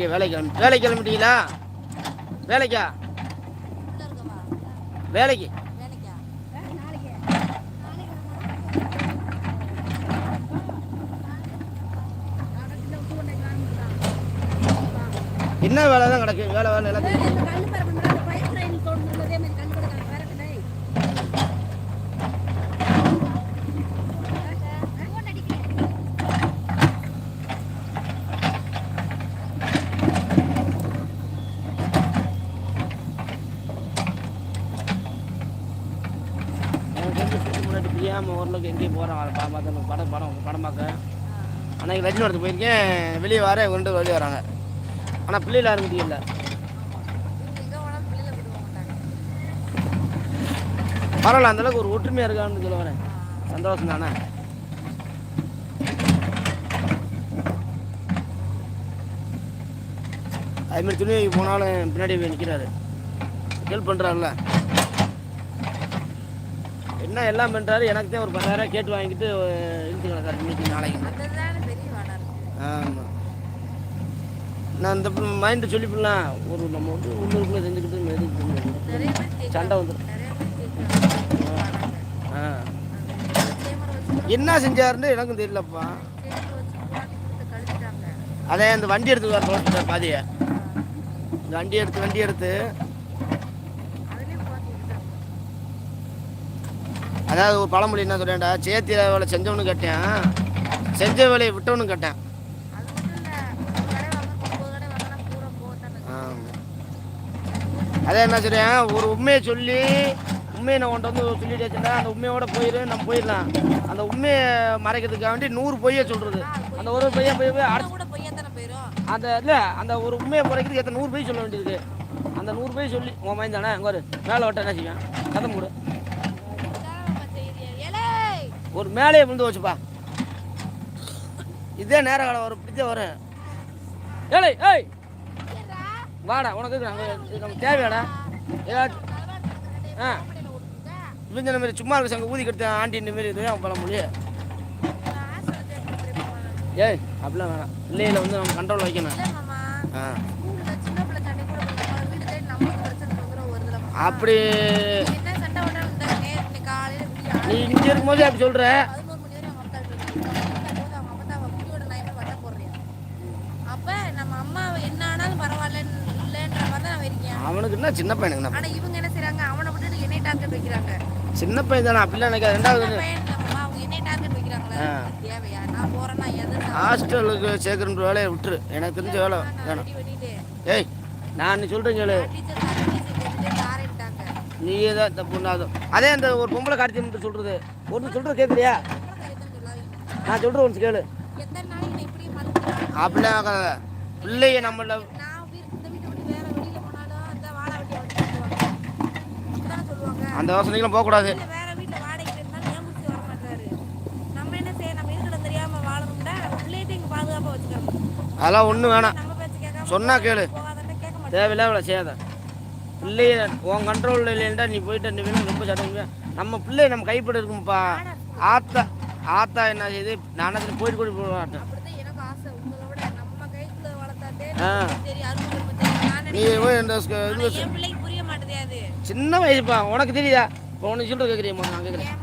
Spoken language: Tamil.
எங்கே வேலைக்கு கிளம்பிட்டீங்களா? வேலைக்கா? வேலைக்கு என்ன வேலை தான் கிடக்கு? வேலை எல்லாத்தையும் பிரியாமல் ஓரளவுக்கு எங்கேயும் போகிறேன் படம் பார்க்க. அன்றைக்கி லட்சுமி வரத்துக்கு போயிருக்கேன். வெளியே வர கொண்டு வெளியே வராங்க. ஆனால் பிள்ளைகள் யாரும் முடியல. பரவாயில்ல, அந்தளவுக்கு ஒரு ஒற்றுமையாக இருக்கான்னு சொல்ல வரேன். சந்தோஷம் தானே. அதுமாதிரி துணி போனாலும் பின்னாடி போய் நிற்கிறாரு, ஹெல்ப் பண்ணுறாருல. என்ன எல்லாம் பண்ணுறாரு. எனக்கு தான் ஒரு 10,000 கேட்டு வாங்கிட்டு இழுத்துக்கலாம் சார் இன்னைக்கு நாளைக்கு. ஆமாம், நான் இந்த மைண்டு சொல்லிப்பிடலாம். ஒரு நம்ம வந்து உள்ளூருக்குள்ளே செஞ்சுக்கிட்டு சண்டை வந்துடும். என்ன செஞ்சாருன்னு எனக்கும் தெரியலப்பா. அதே அந்த வண்டி எடுத்து வர பாதியை இந்த வண்டி எடுத்து அதாவது ஒரு பழமொழி என்ன சொல்லேன்டா, சேத்திய வேலை செஞ்சவனு கேட்டேன், செஞ்ச வேலையை விட்டவனு கேட்டேன். அதே என்ன சொல்றேன், ஒரு உண்மையை சொல்லி உண்மையை நான் உன்ட்ட வந்து சொல்லிட்டு வச்சுட்டா அந்த உண்மையோட நம்ம போயிடலாம். அந்த உண்மையை மறைக்கிறதுக்காக வேண்டி 100 பொய்யை சொல்றது. அந்த ஒரு பொய்யை போய் அந்த இல்லை, அந்த ஒரு உண்மையை குறைக்கிறதுக்கு எத்தனை 100 பொய் சொல்ல வேண்டியது. அந்த 100 பொய் சொல்லி உன் மைண்ட் தானே அங்கே ஒரு மேலே வட்ட என்ன செய்வேன், கதம் கூட ஒரு மேலேயே விழுந்து வச்சுப்பா. இதே நேரம் காலம் வரும், இப்படித்தான் வரும். ஏழை ஏய் வாடா, உனக்கு நமக்கு தேவையாடா ஏதாச்சும். இவங்க இந்த மாதிரி சும்மா இருக்க சங்க ஊதி கெடுத்தேன் ஆண்டி இந்த மாரி இதுவே அவன் பழ முடியும். ஏய் அப்படிலாம் வேணாம், பிள்ளைகளை வந்து நம்ம கண்ட்ரோல் வைக்கணும். அப்படி நீ இங்கே இருக்கும்போது அப்படி சொல்கிற. அவனுக்கு என்ன சின்ன பையனுக்கு சின்ன பையன் தானே, அப்படிலாம் நினைக்காது. ரெண்டாவது ஹாஸ்டலுக்கு சேர்க்குற வேலையை விட்டுரு, எனக்கு தெரிஞ்ச வேலை வேணும். ஏய் நான் சொல்கிறேன் கேளு, நீ தான் தப்புனாதும். அதே அந்த ஒரு பொம்பளை காட்சி சொல்கிறது ஒன்று சொல்கிறது கேட்குறியா? நான் சொல்கிறேன் ஒன்று கேளு. அப்படிலாம் பிள்ளைய நம்மள அந்த யோசனைகளும் போகக்கூடாது. அதெல்லாம் ஒன்றும் வேணாம், சொன்னா கேளு. தேவையில்ல இவ்வளோ செய்யாத. பிள்ளைய உன் கண்ட்ரோலில் இல்லைன்னா நீ போயிட்டு ரெண்டு பேரும் ரொம்ப சட்டம். நம்ம பிள்ளைய நம்ம கைப்பட இருக்கும்ப்பா. ஆத்தா என்ன செய்யுது, நான் போயிட்டு கூட போட மாட்டேன். நீ சின்ன வயசுப்பா, உனக்கு தெரியுதா? இப்போ உனக்கு சொல்லிட்டு கேட்குறீங்க, நான் கேட்குறேன்.